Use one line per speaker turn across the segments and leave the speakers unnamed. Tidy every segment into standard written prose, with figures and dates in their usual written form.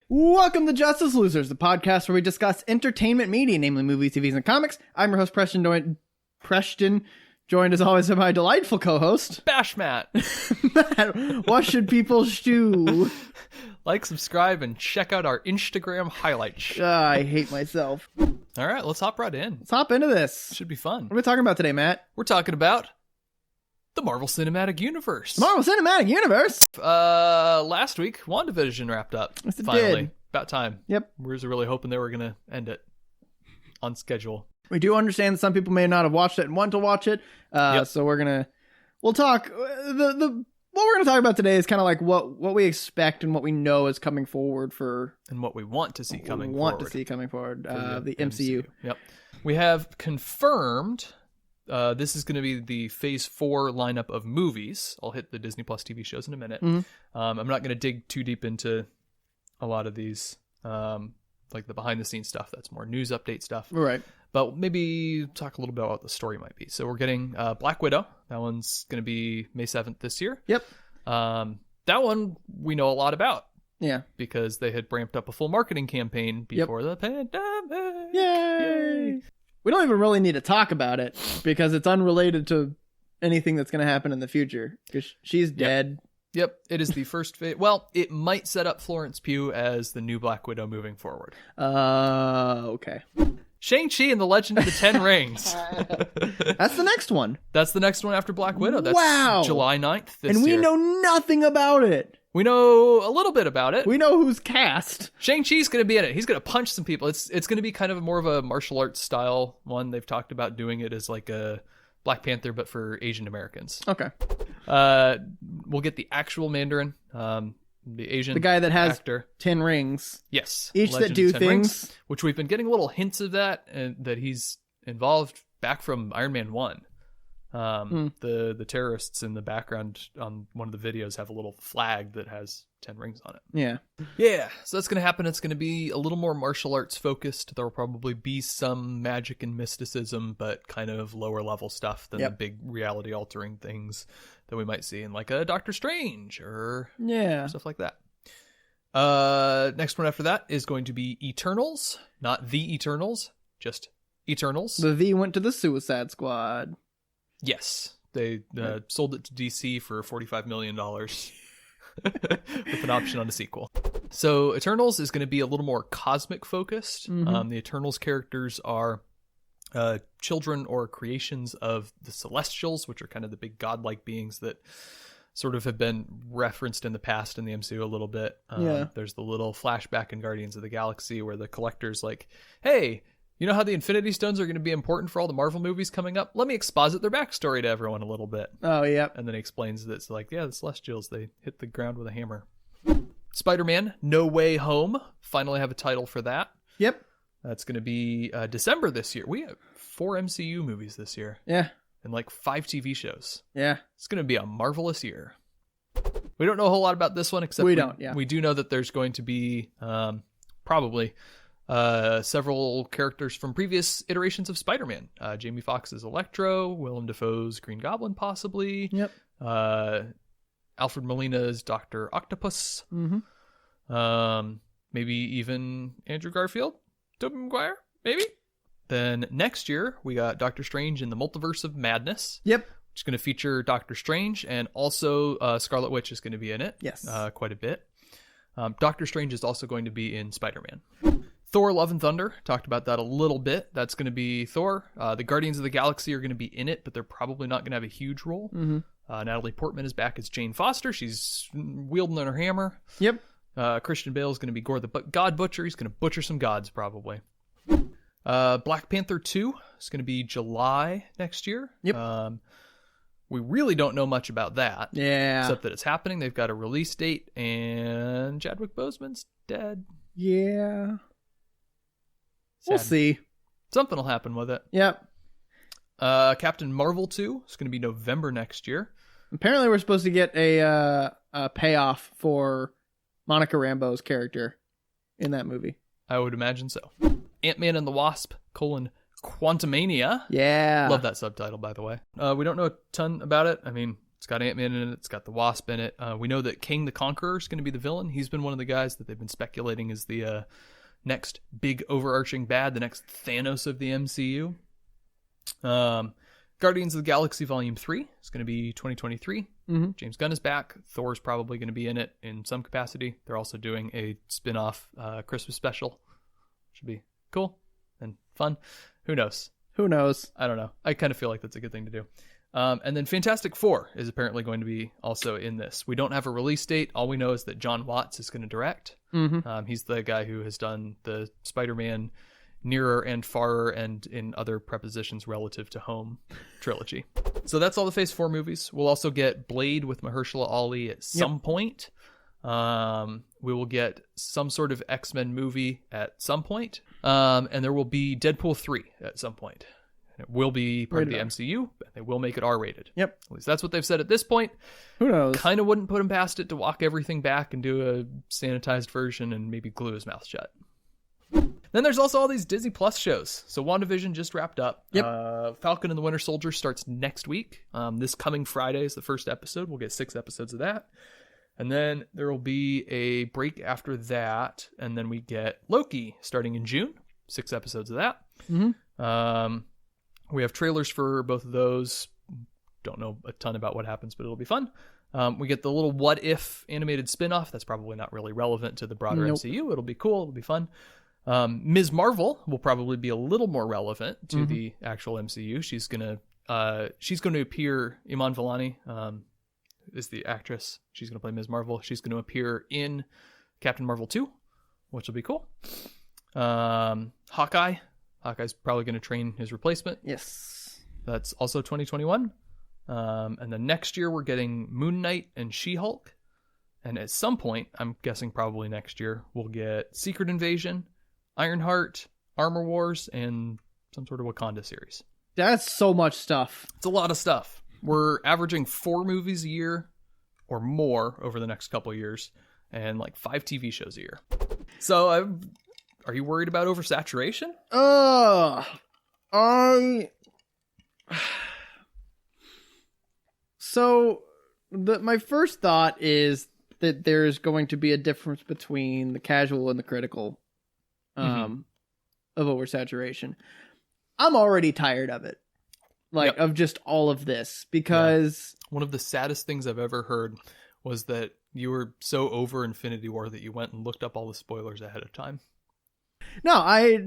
Welcome to Justice Losers, the podcast where we discuss entertainment media, namely movies, TVs, and comics. I'm your host, Preston, joined as always by my delightful co-host,
Bash Matt.
Matt, what should people do?
Like, subscribe, and check out our Instagram highlights.
I hate myself.
All right, let's hop right in.
Let's hop into this.
Should be fun.
What are we talking about today, Matt?
We're talking about the Marvel Cinematic Universe.
Marvel Cinematic Universe?
Last week, WandaVision wrapped up.
Yes, it
finally.
did.
About time.
Yep.
We were really hoping they were going to end it on schedule.
We do understand that some people may not have watched it and want to watch it. So we'll talk. What we're going to talk about today is kind of like what we expect and what we know is coming forward
and what we want to see coming
forward. The MCU.
Yep. We have confirmed this is going to be the Phase 4 lineup of movies. I'll hit the Disney Plus TV shows in a minute.
Mm-hmm.
I'm not going to dig too deep into a lot of these, like the behind-the-scenes stuff. That's more news update stuff.
Right.
But maybe talk a little bit about what the story might be. So we're getting Black Widow. That one's going to be May 7th this year.
Yep.
That one we know a lot about.
Yeah.
Because they had ramped up a full marketing campaign before the pandemic.
Yay! We don't even really need to talk about it because it's unrelated to anything that's going to happen in the future because she's dead.
Yep. It is the first phase. Well, it might set up Florence Pugh as the new Black Widow moving forward.
Okay.
Shang-Chi and the Legend of the Ten Rings.
That's the next one.
That's the next one after Black Widow. That's July 9th this year.
And we know nothing about it.
We know a little bit about it.
We know who's cast.
Shang-Chi's going to be in it. He's going to punch some people. It's going to be kind of more of a martial arts style one. They've talked about doing it as like a Black Panther, but for Asian Americans.
Okay.
We'll get the actual Mandarin, the Asian
the guy that has
actor.
10 rings.
Yes.
Each
Legend
that do
of 10
things.
Rings, which we've been getting little hints of that, and that he's involved back from Iron Man 1. The terrorists in the background on one of the videos have a little flag that has 10 rings on it. Yeah, so that's going to happen. It's going to be a little more martial arts focused. There will probably be some magic and mysticism, but kind of lower level stuff than the big reality altering things that we might see in like a Doctor Strange or stuff like that. Next one after that is going to be Eternals, not The Eternals, just Eternals.
The V went to the Suicide Squad.
Yes, they sold it to DC for $45 million with an option on a sequel. So Eternals is going to be a little more cosmic focused.
Mm-hmm.
The Eternals characters are children or creations of the Celestials, which are kind of the big godlike beings that sort of have been referenced in the past in the MCU a little bit. There's the little flashback in Guardians of the Galaxy where the Collector's like, hey, you know how the Infinity Stones are going to be important for all the Marvel movies coming up? Let me exposit their backstory to everyone a little bit.
Oh, yeah.
And then he explains that it's like, the Celestials, they hit the ground with a hammer. Spider-Man, No Way Home. Finally have a title for that.
Yep.
That's going to be December this year. We have 4 MCU movies this year.
Yeah.
And like 5 TV shows.
Yeah.
It's going to be a marvelous year. We don't know a whole lot about this one, except we do know that there's going to be probably several characters from previous iterations of Spider-Man. Jamie Foxx's Electro, Willem Dafoe's Green Goblin, possibly.
Yep.
Alfred Molina's Dr. Octopus.
Mm-hmm.
Maybe even Andrew Garfield, Tobey Maguire, maybe. Then next year we got Doctor Strange in the Multiverse of Madness.
Yep.
Which is going to feature Doctor Strange, and also Scarlet Witch is going to be in it.
Yes.
Quite a bit. Doctor Strange is also going to be in Spider-Man. Thor: Love and Thunder, talked about that a little bit. That's going to be Thor. The Guardians of the Galaxy are going to be in it, but they're probably not going to have a huge role.
Mm-hmm.
Natalie Portman is back as Jane Foster. She's wielding her hammer.
Yep.
Christian Bale is going to be Gore the God Butcher. He's going to butcher some gods, probably. Black Panther 2 is going to be July next year.
Yep.
We really don't know much about that.
Yeah.
Except that it's happening. They've got a release date, and Chadwick Boseman's dead.
Yeah.
Sad.
We'll see.
Something will happen with it.
Yep.
Captain Marvel 2 is going to be November next year.
Apparently we're supposed to get a payoff for Monica Rambeau's character in that movie.
I would imagine so. Ant-Man and the Wasp, Quantumania.
Yeah.
Love that subtitle, by the way. We don't know a ton about it. I mean, It's got Ant-Man in it. It's got the Wasp in it. We know that King the Conqueror is going to be the villain. He's been one of the guys that they've been speculating is the next big overarching bad, the next Thanos of the MCU. Guardians of the Galaxy Volume 3 is going to be 2023.
Mm-hmm.
James Gunn is back. Thor's probably going to be in it in some capacity. They're also doing a spin-off Christmas special. Should be cool and fun. Who knows? I don't know. I kind of feel like that's a good thing to do. And then Fantastic Four is apparently going to be also in this. We don't have a release date. All we know is that John Watts is going to direct.
Mm-hmm.
He's the guy who has done the Spider-Man Nearer and Farer and in other prepositions relative to home trilogy. So that's all the Phase 4 movies. We'll also get Blade with Mahershala Ali at some point. We will get some sort of X-Men movie at some point. And there will be Deadpool 3 at some point. It will be part of the MCU, but they will make it R-rated.
Yep.
At least that's what they've said at this point.
Who knows?
Kind of wouldn't put him past it to walk everything back and do a sanitized version and maybe glue his mouth shut. Then there's also all these Disney Plus shows. So WandaVision just wrapped up.
Yep.
Falcon and the Winter Soldier starts next week. This coming Friday is the first episode. We'll get 6 episodes of that. And then there will be a break after that. And then we get Loki starting in June. 6 episodes of that.
Mm-hmm.
We have trailers for both of those. Don't know a ton about what happens, but it'll be fun. We get the little What If animated spinoff. That's probably not really relevant to the broader MCU. It'll be cool. It'll be fun. Ms. Marvel will probably be a little more relevant to the actual MCU. She's gonna appear. Iman Vellani is the actress. She's gonna play Ms. Marvel. She's gonna appear in Captain Marvel 2, which will be cool. Hawkeye's probably gonna train his replacement.
Yes,
that's also 2021. And then next year we're getting Moon Knight and She-Hulk. And at some point, I'm guessing probably next year, we'll get Secret Invasion, Ironheart, Armor Wars, and some sort of Wakanda series.
That's so much stuff.
It's a lot of stuff. We're averaging 4 movies a year or more over the next couple of years, and like 5 TV shows a year. So are you worried about oversaturation?
So my first thought is that there's going to be a difference between the casual and the critical of oversaturation. I'm already tired of it. Of just all of this, because
one of the saddest things I've ever heard was that you were so over Infinity War that you went and looked up all the spoilers ahead of time.
No, I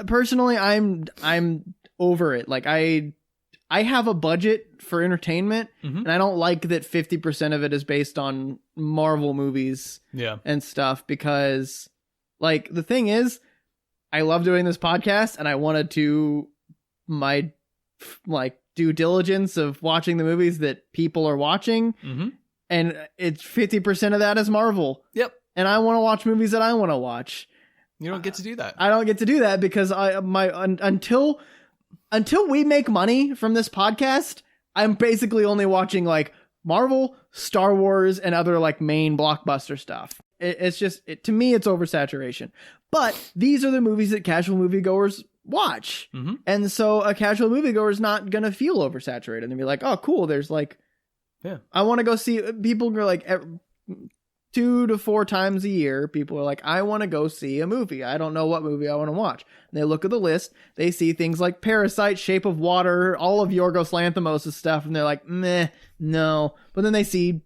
personally, I'm over it. Like I have a budget for entertainment, and I don't like that 50% of it is based on Marvel movies and stuff, because like the thing is, I love doing this podcast and I want to do my like due diligence of watching the movies that people are watching. And it's 50% of that is Marvel.
Yep.
And I want to watch movies that I want to watch.
You don't get to do that.
I don't get to do that because until we make money from this podcast, I'm basically only watching like Marvel, Star Wars, and other like main blockbuster stuff. It's just, to me, it's oversaturation. But these are the movies that casual moviegoers watch. And so a casual moviegoer is not going to feel oversaturated. And be like, oh, cool. There's like, I want to go see, people are like 2 to 4 times a year. People are like, I want to go see a movie. I don't know what movie I want to watch. And they look at the list. They see things like Parasite, Shape of Water, all of Yorgos Lanthimos' stuff. And they're like, meh, no. But then they see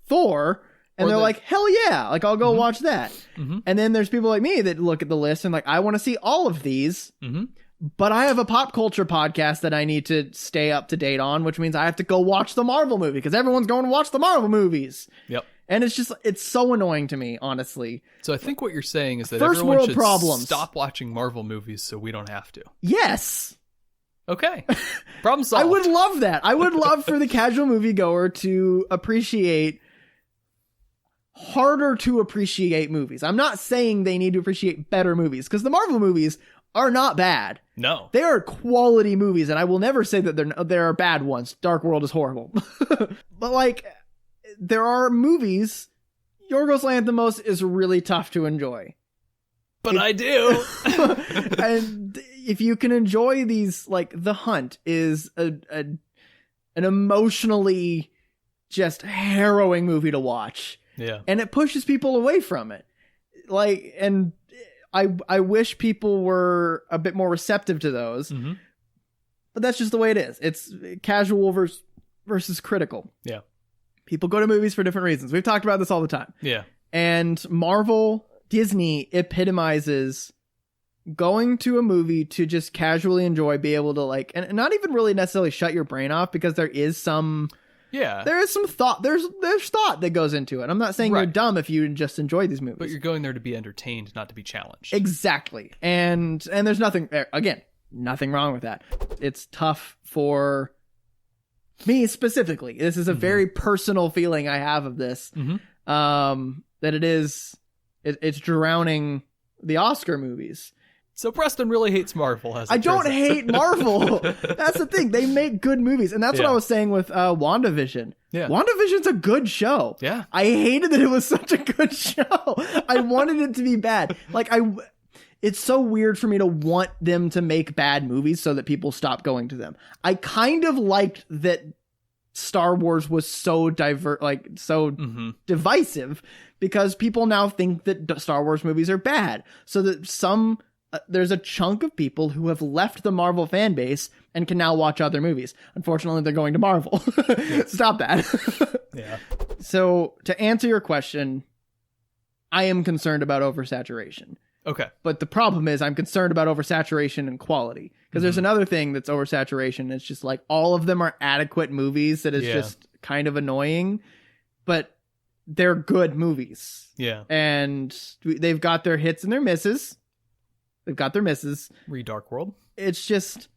Thor. And they're like, hell yeah, like I'll go watch that. And then there's people like me that look at the list and like, I want to see all of these, but I have a pop culture podcast that I need to stay up to date on, which means I have to go watch the Marvel movie because everyone's going to watch the Marvel movies.
Yep.
And it's just, it's so annoying to me, honestly.
So I think what you're saying is that
First
everyone
world
should
problems.
Stop watching Marvel movies so we don't have to.
Yes.
Okay. Problem solved.
I would love that. I would love for the casual moviegoer to appreciate harder to appreciate movies. I'm not saying they need to appreciate better movies, because the Marvel movies are not bad.
No.
They are quality movies, and I will never say that there are bad ones. Dark World is horrible. But like, there are movies, Yorgos Lanthimos is really tough to enjoy.
But I do.
And if you can enjoy these, like The Hunt is an emotionally just harrowing movie to watch.
Yeah.
And it pushes people away from it. Like, and I wish people were a bit more receptive to those. Mm-hmm. But that's just the way it is. It's casual versus critical.
Yeah.
People go to movies for different reasons. We've talked about this all the time.
Yeah.
And Marvel, Disney epitomizes going to a movie to just casually enjoy, be able to like, and not even really necessarily shut your brain off, because there is some thought. There's thought that goes into it. I'm not saying you're dumb if you just enjoy these movies,
but you're going there to be entertained, not to be challenged.
Exactly. And there's nothing wrong with that. It's tough for me specifically. This is a very personal feeling I have of this. That it's drowning the Oscar movies.
So Preston really hates Marvel.
I don't hate Marvel. That's the thing. They make good movies. And that's what I was saying with WandaVision. Yeah. WandaVision's a good show.
Yeah.
I hated that it was such a good show. I wanted it to be bad. Like, it's so weird for me to want them to make bad movies so that people stop going to them. I kind of liked that Star Wars was so divisive, because people now think that Star Wars movies are bad. So that there's a chunk of people who have left the Marvel fan base and can now watch other movies. Unfortunately, they're going to Marvel. Stop that.
Yeah.
So to answer your question, I am concerned about oversaturation.
Okay.
But the problem is I'm concerned about oversaturation and quality. Because there's another thing that's oversaturation. It's just like all of them are adequate movies that is just kind of annoying. But they're good movies.
Yeah.
And they've got their hits and their misses.
Read Dark World.
It's just,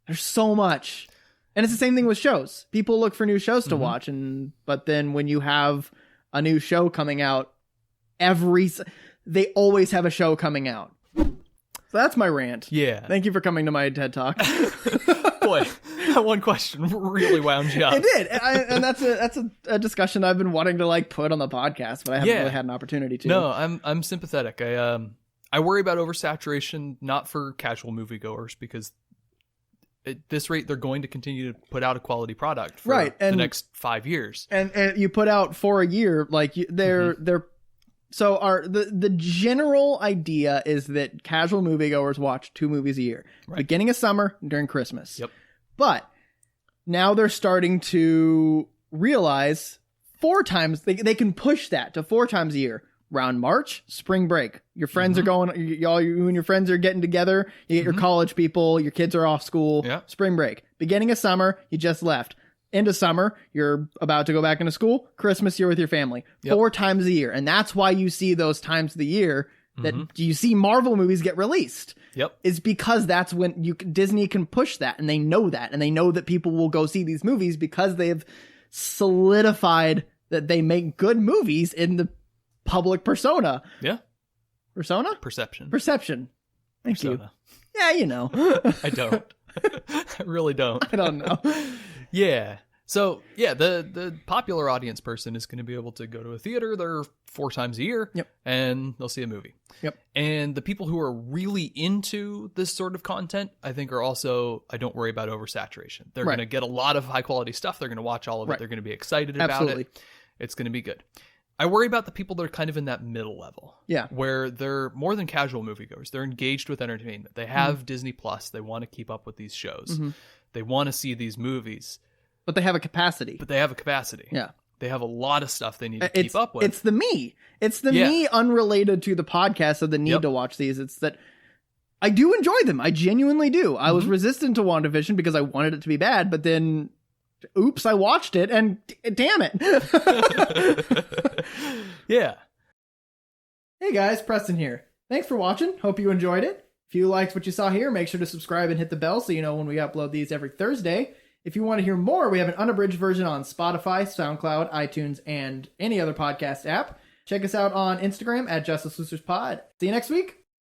there's so much. And it's the same thing with shows. People look for new shows to watch. But then when you have a new show coming out, they always have a show coming out. So that's my rant.
Yeah.
Thank you for coming to my TED Talk.
Boy, that one question really wound you up.
It did. And that's a discussion I've been wanting to like put on the podcast, but I haven't really had an opportunity to.
No, I'm sympathetic. I worry about oversaturation, not for casual moviegoers, because at this rate, they're going to continue to put out a quality product for the next 5 years. And you
put out for a year, like they're so the general idea is that casual moviegoers watch 2 movies a year, beginning of summer and during Christmas.
Yep.
But now they're starting to realize 4 times they can push that to 4 times a year. Around March, spring break. Your friends are going, you and your friends are getting together. You get your college people, your kids are off school.
Yep.
Spring break. Beginning of summer, you just left. End of summer, you're about to go back into school. Christmas, you're with your family. 4 times a year. And that's why you see those times of the year that you see Marvel movies get released.
Yep.
Is because that's when Disney can push that, and they know that. And they know that people will go see these movies because they've solidified that they make good movies in the public persona.
Yeah.
Persona?
Perception.
Thank you. Yeah, you know.
I don't. I really don't.
I don't know.
Yeah. So, yeah, the popular audience person is going to be able to go to a theater there 4 times a year, and they'll see a movie.
Yep.
And the people who are really into this sort of content, I think, are also, I don't worry about oversaturation. They're going to get a lot of high-quality stuff. They're going to watch all of it. They're going to be excited about it. It's going to be good. I worry about the people that are kind of in that middle level.
Yeah.
Where they're more than casual moviegoers. They're engaged with entertainment. They have Disney Plus. They want to keep up with these shows. They want to see these movies.
But they have a capacity.
Yeah. They have a lot of stuff they need to keep up with.
It's the me. It's the me unrelated to the podcast of the need to watch these. It's that I do enjoy them. I genuinely do. I was resistant to WandaVision because I wanted it to be bad, but then oops, I watched it and damn it.
Yeah.
Hey guys, Preston here. Thanks for watching. Hope you enjoyed it. If you liked what you saw here, make sure to subscribe and hit the bell so you know when we upload these every Thursday. If you want to hear more, we have an unabridged version on Spotify, SoundCloud, iTunes, and any other podcast app. Check us out on Instagram at JusticeLosersPod. See you next week.